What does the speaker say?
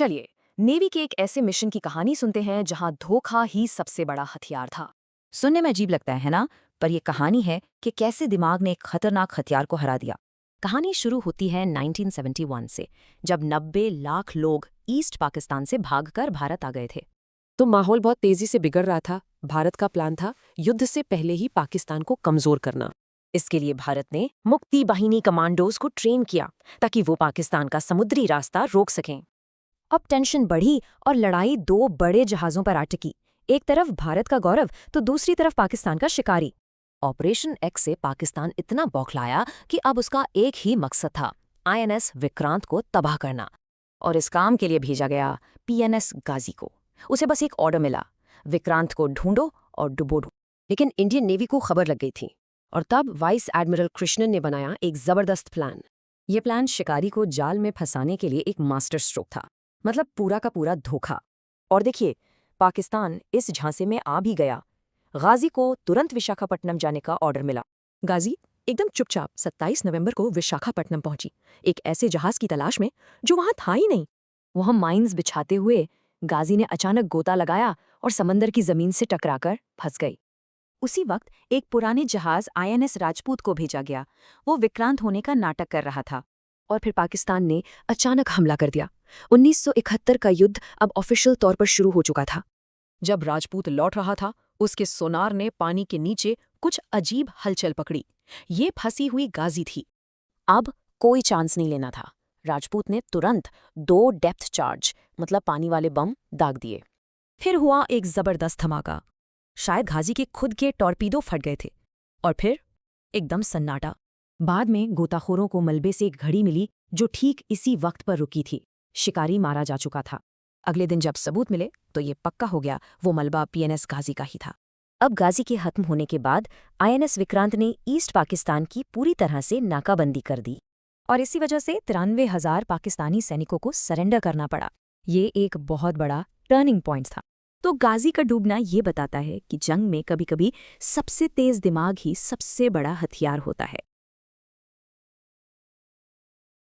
चलिए, नेवी के एक ऐसे मिशन की कहानी सुनते हैं जहां धोखा ही सबसे बड़ा हथियार था। सुनने में अजीब लगता है ना। पर यह कहानी है कि कैसे दिमाग ने एक खतरनाक हथियार को हरा दिया। कहानी शुरू होती है 1971 से, जब 90 लाख लोग ईस्ट पाकिस्तान से भागकर भारत आ गए थे। तो माहौल बहुत तेजी से बिगड़ रहा था। भारत का प्लान था युद्ध से पहले ही पाकिस्तान को कमजोर करना। इसके लिए भारत ने मुक्ति बाहिनी कमांडोज को ट्रेन किया ताकि वो पाकिस्तान का समुद्री रास्ता रोक सकें। अब टेंशन बढ़ी और लड़ाई दो बड़े जहाजों पर आ टिकी। एक तरफ भारत का गौरव तो दूसरी तरफ पाकिस्तान का शिकारी। ऑपरेशन एक्स से पाकिस्तान इतना बौखलाया कि अब उसका एक ही मकसद था, INS विक्रांत को तबाह करना। और इस काम के लिए भेजा गया PNS गाजी को। उसे बस एक ऑर्डर मिला, विक्रांत को ढूंढो और डुबो दो। लेकिन इंडियन नेवी को खबर लग गई थी और तब वाइस एडमिरल कृष्णन ने बनाया एक जबरदस्त प्लान। ये प्लान शिकारी को जाल में फंसाने के लिए एक मास्टर स्ट्रोक था, मतलब पूरा का पूरा धोखा। और देखिए, पाकिस्तान इस झांसे में आ भी गया। गाजी को तुरंत विशाखापट्टनम जाने का ऑर्डर मिला। गाजी एकदम चुपचाप 27 नवंबर को विशाखापट्टनम पहुंची, एक ऐसे जहाज की तलाश में जो वहां था ही नहीं। वहां माइंस बिछाते हुए गाजी ने अचानक गोता लगाया और समंदर की जमीन से टकराकर फंस गई। उसी वक्त एक पुराने जहाज INS राजपूत को भेजा गया। वो विक्रांत होने का नाटक कर रहा था। और फिर पाकिस्तान ने अचानक हमला कर दिया। 1971 का युद्ध अब ऑफिशियल तौर पर शुरू हो चुका था। जब राजपूत लौट रहा था, उसके सोनार ने पानी के नीचे कुछ अजीब हलचल पकड़ी। ये फंसी हुई गाजी थी। अब कोई चांस नहीं लेना था। राजपूत ने तुरंत 2 डेप्थ चार्ज, मतलब पानी वाले बम, दाग दिए। फिर हुआ एक जबरदस्त धमाका। शायद गाजी के खुद के टॉर्पीडो फट गए थे। और फिर एकदम सन्नाटा। बाद में गोताखोरों को मलबे से एक घड़ी मिली जो ठीक इसी वक्त पर रुकी थी। शिकारी मारा जा चुका था। अगले दिन जब सबूत मिले तो ये पक्का हो गया, वो मलबा PNS गाजी का ही था। अब गाजी के खत्म होने के बाद INS विक्रांत ने ईस्ट पाकिस्तान की पूरी तरह से नाकाबंदी कर दी और इसी वजह से 93,000 पाकिस्तानी सैनिकों को सरेंडर करना पड़ा। ये एक बहुत बड़ा टर्निंग पॉइंट था। तो गाजी का डूबना ये बताता है कि जंग में कभी-कभी सबसे तेज दिमाग ही सबसे बड़ा हथियार होता है।